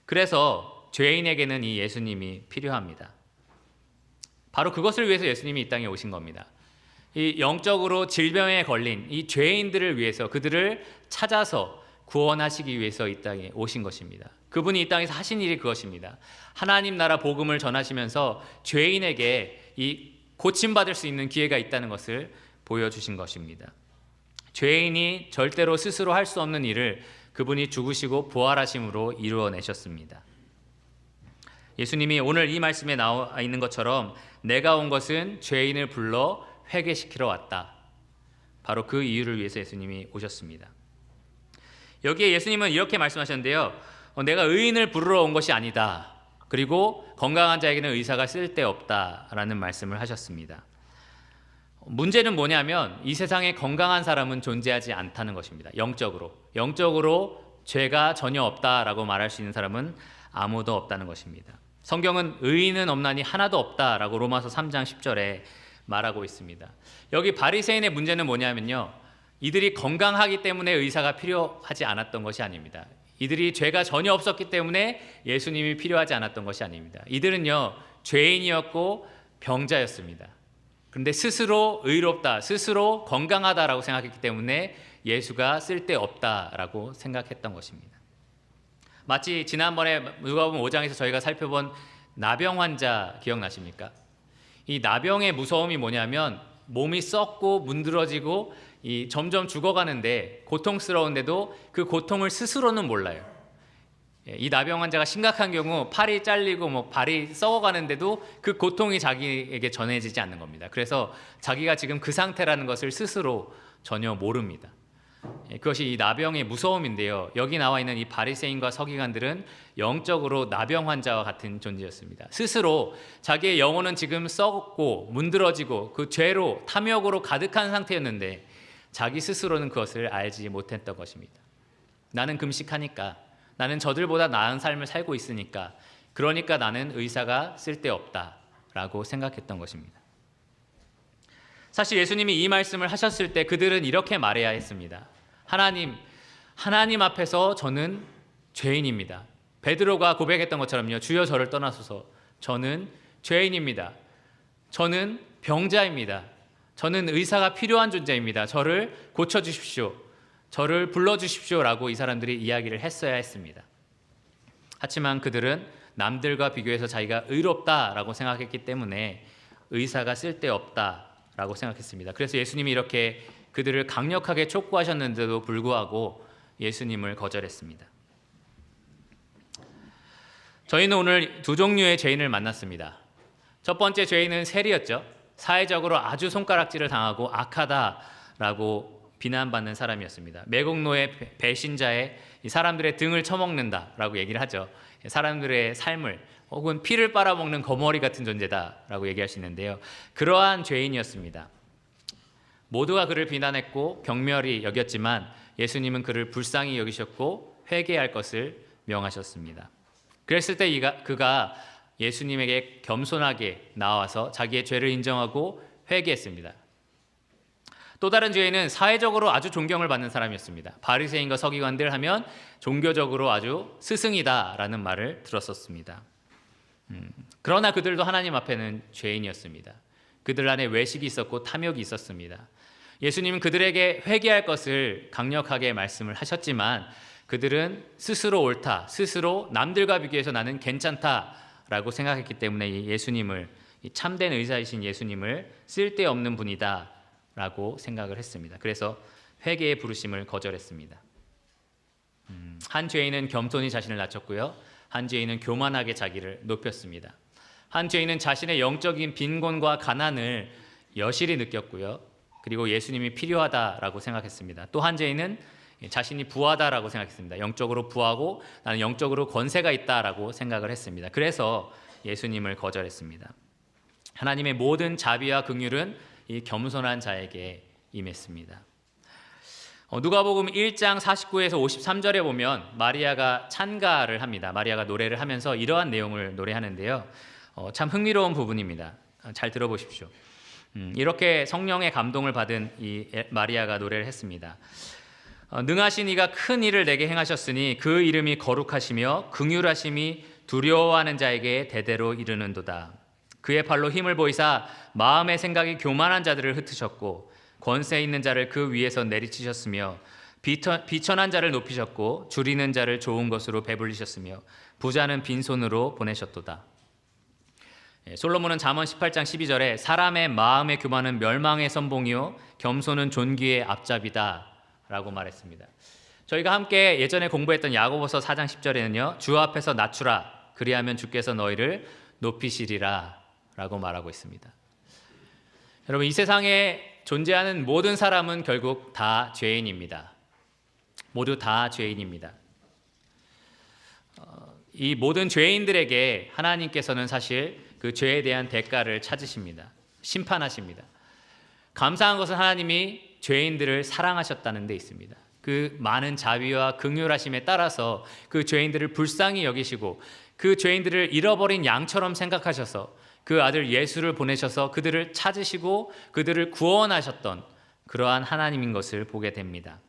그래서 죄인에게는 이 예수님이 필요합니다. 바로 그것을 위해서 예수님이 이 땅에 오신 겁니다. 이 영적으로 질병에 걸린 이 죄인들을 위해서, 그들을 찾아서 구원하시기 위해서 이 땅에 오신 것입니다. 그분이 이 땅에서 하신 일이 그것입니다. 하나님 나라 복음을 전하시면서 죄인에게 이 고침받을 수 있는 기회가 있다는 것을 보여주신 것입니다. 죄인이 절대로 스스로 할 수 없는 일을 그분이 죽으시고 부활하심으로 이루어내셨습니다. 예수님이 오늘 이 말씀에 나와 있는 것처럼 내가 온 것은 죄인을 불러 회개시키러 왔다. 바로 그 이유를 위해서 예수님이 오셨습니다. 여기에 예수님은 이렇게 말씀하셨는데요, 내가 의인을 부르러 온 것이 아니다. 그리고 건강한 자에게는 의사가 쓸데없다라는 말씀을 하셨습니다. 문제는 뭐냐면 이 세상에 건강한 사람은 존재하지 않다는 것입니다. 영적으로 죄가 전혀 없다라고 말할 수 있는 사람은 아무도 없다는 것입니다. 성경은 의인은 없나니 하나도 없다라고 로마서 3장 10절에 말하고 있습니다. 여기 바리새인의 문제는 뭐냐면요, 이들이 건강하기 때문에 의사가 필요하지 않았던 것이 아닙니다. 이들이 죄가 전혀 없었기 때문에 예수님이 필요하지 않았던 것이 아닙니다. 이들은요, 죄인이었고 병자였습니다. 그런데 스스로 의롭다, 스스로 건강하다라고 생각했기 때문에 예수가 쓸데없다라고 생각했던 것입니다. 마치 지난번에 누가복음 5장에서 저희가 살펴본 나병 환자 기억나십니까? 이 나병의 무서움이 뭐냐면 몸이 썩고 문드러지고 점점 죽어가는데 고통스러운데도 그 고통을 스스로는 몰라요. 이 나병 환자가 심각한 경우 팔이 잘리고 발이 썩어가는데도 그 고통이 자기에게 전해지지 않는 겁니다. 그래서 자기가 지금 그 상태라는 것을 스스로 전혀 모릅니다. 그것이 이 나병의 무서움인데요, 여기 나와 있는 이 바리새인과 서기관들은 영적으로 나병 환자와 같은 존재였습니다. 스스로 자기의 영혼은 지금 썩고 문드러지고 그 죄로, 탐욕으로 가득한 상태였는데 자기 스스로는 그것을 알지 못했던 것입니다. 나는 금식하니까, 나는 저들보다 나은 삶을 살고 있으니까, 그러니까 나는 의사가 쓸데없다라고 생각했던 것입니다. 사실 예수님이 이 말씀을 하셨을 때 그들은 이렇게 말해야 했습니다. 하나님 앞에서 저는 죄인입니다. 베드로가 고백했던 것처럼요, 주여 저를 떠나소서, 저는 죄인입니다. 저는 병자입니다. 저는 의사가 필요한 존재입니다. 저를 고쳐주십시오. 저를 불러주십시오라고 이 사람들이 이야기를 했어야 했습니다. 하지만 그들은 남들과 비교해서 자기가 의롭다라고 생각했기 때문에 의사가 쓸데없다라고 생각했습니다. 그래서 예수님이 이렇게 그들을 강력하게 촉구하셨는데도 불구하고 예수님을 거절했습니다. 저희는 오늘 두 종류의 죄인을 만났습니다. 첫 번째 죄인은 세리였죠. 사회적으로 아주 손가락질을 당하고 악하다라고 비난받는 사람이었습니다. 매국노의 배신자의 사람들의 등을 쳐먹는다라고 얘기를 하죠. 사람들의 삶을 혹은 피를 빨아먹는 거머리 같은 존재다라고 얘기할 수 있는데요. 그러한 죄인이었습니다. 모두가 그를 비난했고 경멸히 여겼지만 예수님은 그를 불쌍히 여기셨고 회개할 것을 명하셨습니다. 그랬을 때 그가 예수님에게 겸손하게 나와서 자기의 죄를 인정하고 회개했습니다. 또 다른 죄인은 사회적으로 아주 존경을 받는 사람이었습니다. 바리새인과 서기관들 하면 종교적으로 아주 스승이다라는 말을 들었었습니다. 그러나 그들도 하나님 앞에는 죄인이었습니다. 그들 안에 외식이 있었고 탐욕이 있었습니다. 예수님은 그들에게 회개할 것을 강력하게 말씀을 하셨지만 그들은 스스로 옳다, 스스로 남들과 비교해서 나는 괜찮다라고 생각했기 때문에 예수님을, 참된 의사이신 예수님을 쓸데없는 분이다라고 생각을 했습니다. 그래서 회개의 부르심을 거절했습니다. 한 죄인은 겸손히 자신을 낮췄고요. 한 죄인은 교만하게 자기를 높였습니다. 한 죄인은 자신의 영적인 빈곤과 가난을 여실히 느꼈고요. 그리고 예수님이 필요하다라고 생각했습니다. 또 한 죄인은 자신이 부하다라고 생각했습니다. 영적으로 부하고 나는 영적으로 권세가 있다라고 생각을 했습니다. 그래서 예수님을 거절했습니다. 하나님의 모든 자비와 긍휼은 이 겸손한 자에게 임했습니다. 누가복음 1장 49에서 53절에 보면 마리아가 찬가를 합니다. 마리아가 노래를 하면서 이러한 내용을 노래하는데요. 참 흥미로운 부분입니다. 잘 들어보십시오. 이렇게 성령의 감동을 받은 이 마리아가 노래를 했습니다. 능하신 이가 큰 일을 내게 행하셨으니 그 이름이 거룩하시며 긍휼하심이 두려워하는 자에게 대대로 이르는도다. 그의 팔로 힘을 보이사 마음의 생각이 교만한 자들을 흩으셨고 권세 있는 자를 그 위에서 내리치셨으며 비천한 자를 높이셨고 줄이는 자를 좋은 것으로 배불리셨으며 부자는 빈손으로 보내셨도다. 솔로몬은 잠언 18장 12절에 사람의 마음의 교만은 멸망의 선봉이요 겸손은 존귀의 앞잡이다 라고 말했습니다. 저희가 함께 예전에 공부했던 야고보서 4장 10절에는요 주 앞에서 낮추라 그리하면 주께서 너희를 높이시리라 라고 말하고 있습니다. 여러분, 이 세상에 존재하는 모든 사람은 결국 다 죄인입니다. 모두 다 죄인입니다. 이 모든 죄인들에게 하나님께서는 사실 그 죄에 대한 대가를 찾으십니다. 심판하십니다. 감사한 것은 하나님이 죄인들을 사랑하셨다는 데 있습니다. 그 많은 자비와 긍휼하심에 따라서 그 죄인들을 불쌍히 여기시고 그 죄인들을 잃어버린 양처럼 생각하셔서 그 아들 예수를 보내셔서 그들을 찾으시고 그들을 구원하셨던 그러한 하나님인 것을 보게 됩니다.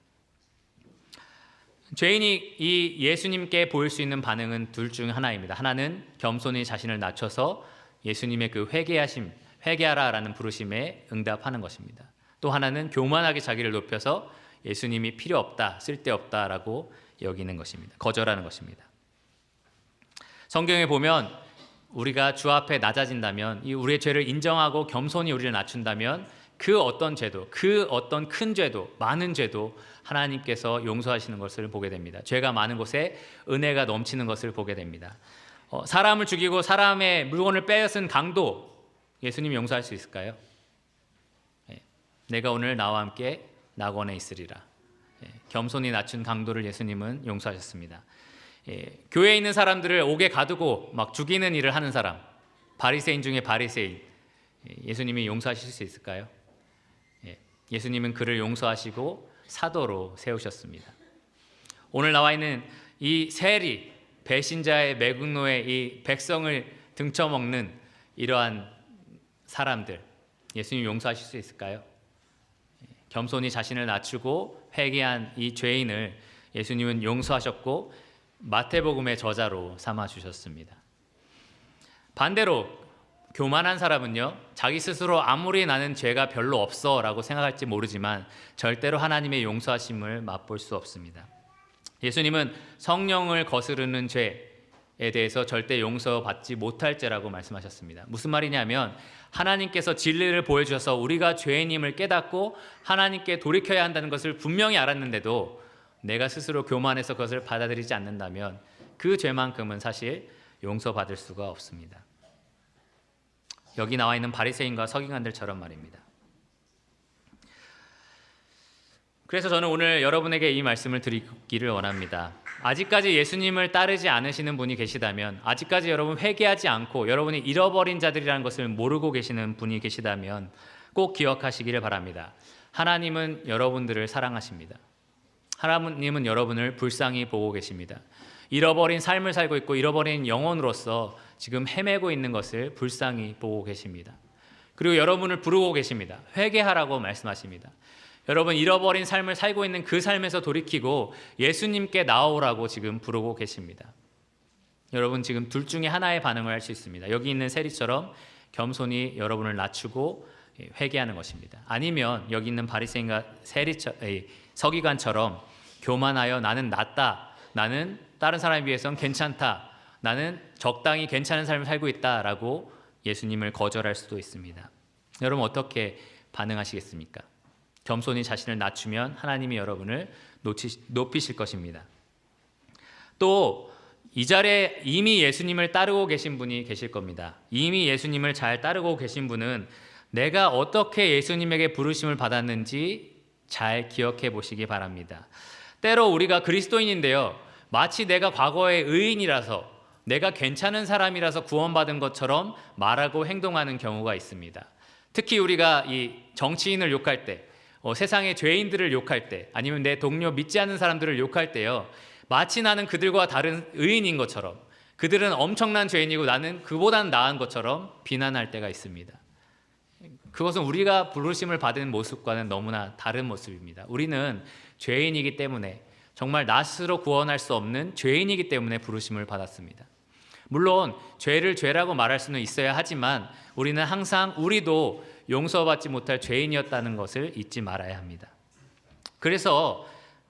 죄인이 이 예수님께 보일 수 있는 반응은 둘 중 하나입니다. 하나는 겸손히 자신을 낮춰서 예수님의 그 회개하라라는 부르심에 응답하는 것입니다. 또 하나는 교만하게 자기를 높여서 예수님이 필요 없다, 쓸데없다라고 여기는 것입니다. 거절하는 것입니다. 성경에 보면 우리가 주 앞에 낮아진다면, 이 우리의 죄를 인정하고 겸손히 우리를 낮춘다면 그 어떤 죄도, 그 어떤 큰 죄도, 많은 죄도 하나님께서 용서하시는 것을 보게 됩니다. 죄가 많은 곳에 은혜가 넘치는 것을 보게 됩니다. 사람을 죽이고 사람의 물건을 빼앗은 강도, 예수님이 용서할 수 있을까요? 내가 오늘 나와 함께 낙원에 있으리라. 겸손히 낮춘 강도를 예수님은 용서하셨습니다. 교회에 있는 사람들을 옥에 가두고 막 죽이는 일을 하는 사람, 바리새인 중에 바리새인, 예수님이 용서하실 수 있을까요? 예수님은 그를 용서하시고 사도로 세우셨습니다. 오늘 나와 있는 이 세리, 배신자의 매국노의 이 백성을 등쳐먹는 이러한 사람들, 예수님 용서하실 수 있을까요? 겸손히 자신을 낮추고 회개한 이 죄인을 예수님은 용서하셨고 마태복음의 저자로 삼아 주셨습니다. 반대로 교만한 사람은요, 자기 스스로 아무리 나는 죄가 별로 없어 라고 생각할지 모르지만 절대로 하나님의 용서하심을 맛볼 수 없습니다. 예수님은 성령을 거스르는 죄에 대해서 절대 용서받지 못할 죄라고 말씀하셨습니다. 무슨 말이냐면 하나님께서 진리를 보여주셔서 우리가 죄인임을 깨닫고 하나님께 돌이켜야 한다는 것을 분명히 알았는데도 내가 스스로 교만해서 그것을 받아들이지 않는다면 그 죄만큼은 사실 용서받을 수가 없습니다. 여기 나와 있는 바리새인과 서기관들처럼 말입니다. 그래서 저는 오늘 여러분에게 이 말씀을 드리기를 원합니다. 아직까지 예수님을 따르지 않으시는 분이 계시다면, 아직까지 여러분 회개하지 않고 여러분이 잃어버린 자들이라는 것을 모르고 계시는 분이 계시다면 꼭 기억하시기를 바랍니다. 하나님은 여러분들을 사랑하십니다. 하나님은 여러분을 불쌍히 보고 계십니다. 잃어버린 삶을 살고 있고 잃어버린 영혼으로서 지금 헤매고 있는 것을 불쌍히 보고 계십니다. 그리고 여러분을 부르고 계십니다. 회개하라고 말씀하십니다. 여러분 잃어버린 삶을 살고 있는 그 삶에서 돌이키고 예수님께 나오라고 지금 부르고 계십니다. 여러분 지금 둘 중에 하나의 반응을 할 수 있습니다. 여기 있는 세리처럼 겸손히 여러분을 낮추고 회개하는 것입니다. 아니면 여기 있는 바리새인과 서기관처럼 교만하여 나는 낫다, 나는 다른 사람에 비해서는 괜찮다, 나는 적당히 괜찮은 삶을 살고 있다라고 예수님을 거절할 수도 있습니다. 여러분 어떻게 반응하시겠습니까? 겸손히 자신을 낮추면 하나님이 여러분을 높이실 것입니다. 또 이 자리에 이미 예수님을 따르고 계신 분이 계실 겁니다. 이미 예수님을 잘 따르고 계신 분은 내가 어떻게 예수님에게 부르심을 받았는지 잘 기억해 보시기 바랍니다. 때로 우리가 그리스도인인데요, 마치 내가 과거의 의인이라서 내가 괜찮은 사람이라서 구원받은 것처럼 말하고 행동하는 경우가 있습니다. 특히 우리가 이 정치인을 욕할 때, 세상의 죄인들을 욕할 때, 아니면 내 동료 믿지 않는 사람들을 욕할 때요, 마치 나는 그들과 다른 의인인 것처럼, 그들은 엄청난 죄인이고 나는 그보다는 나은 것처럼 비난할 때가 있습니다. 그것은 우리가 부르심을 받은 모습과는 너무나 다른 모습입니다. 우리는 죄인이기 때문에, 정말 나 스스로 구원할 수 없는 죄인이기 때문에 부르심을 받았습니다. 물론 죄를 죄라고 말할 수는 있어야 하지만 우리는 항상 우리도 용서받지 못할 죄인이었다는 것을 잊지 말아야 합니다. 그래서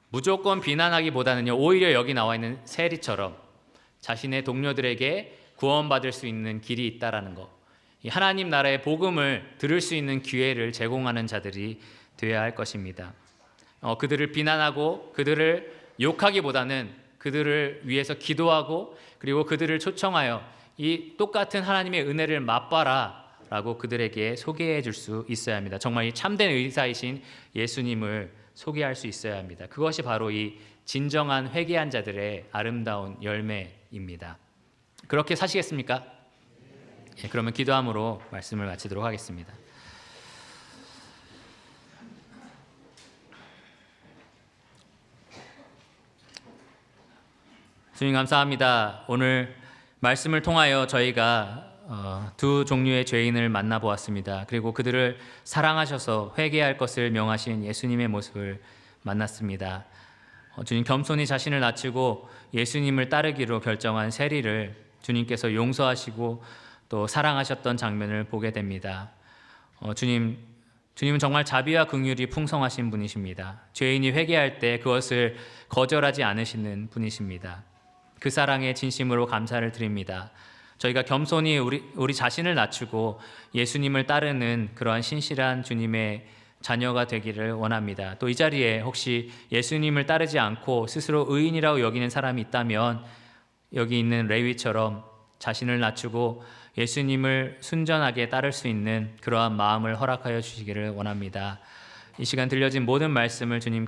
무조건 비난하기보다는요, 오히려 여기 나와 있는 세리처럼 자신의 동료들에게 구원받을 수 있는 길이 있다라는 것, 하나님 나라의 복음을 들을 수 있는 기회를 제공하는 자들이 되어야 할 것입니다. 그들을 비난하고 그들을 욕하기보다는 그들을 위해서 기도하고 그리고 그들을 초청하여 이 똑같은 하나님의 은혜를 맛봐라 라고 그들에게 소개해 줄 수 있어야 합니다. 정말 이 참된 의사이신 예수님을 소개할 수 있어야 합니다. 그것이 바로 이 진정한 회개한 자들의 아름다운 열매입니다. 그렇게 사시겠습니까? 그러면 기도함으로 말씀을 마치도록 하겠습니다. 주님 감사합니다. 오늘 말씀을 통하여 저희가 두 종류의 죄인을 만나보았습니다. 그리고 그들을 사랑하셔서 회개할 것을 명하신 예수님의 모습을 만났습니다. 주님 겸손히 자신을 낮추고 예수님을 따르기로 결정한 세리를 주님께서 용서하시고 또 사랑하셨던 장면을 보게 됩니다. 주님은 정말 자비와 긍휼이 풍성하신 분이십니다. 죄인이 회개할 때 그것을 거절하지 않으시는 분이십니다. 그 사랑에 진심으로 감사를 드립니다. 저희가 겸손히 우리 자신을 낮추고 예수님을 따르는 그러한 신실한 주님의 자녀가 되기를 원합니다. 또 이 자리에 혹시 예수님을 따르지 않고 스스로 의인이라고 여기는 사람이 있다면 여기 있는 레위처럼 자신을 낮추고 예수님을 순전하게 따를 수 있는 그러한 마음을 허락하여 주시기를 원합니다. 이 시간 들려진 모든 말씀을 주님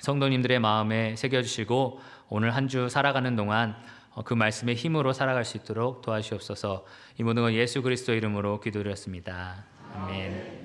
성도님들의 마음에 새겨주시고 오늘 한 주 살아가는 동안 그 말씀의 힘으로 살아갈 수 있도록 도와주시옵소서. 이 모든 건 예수 그리스도 이름으로 기도드렸습니다. 아멘.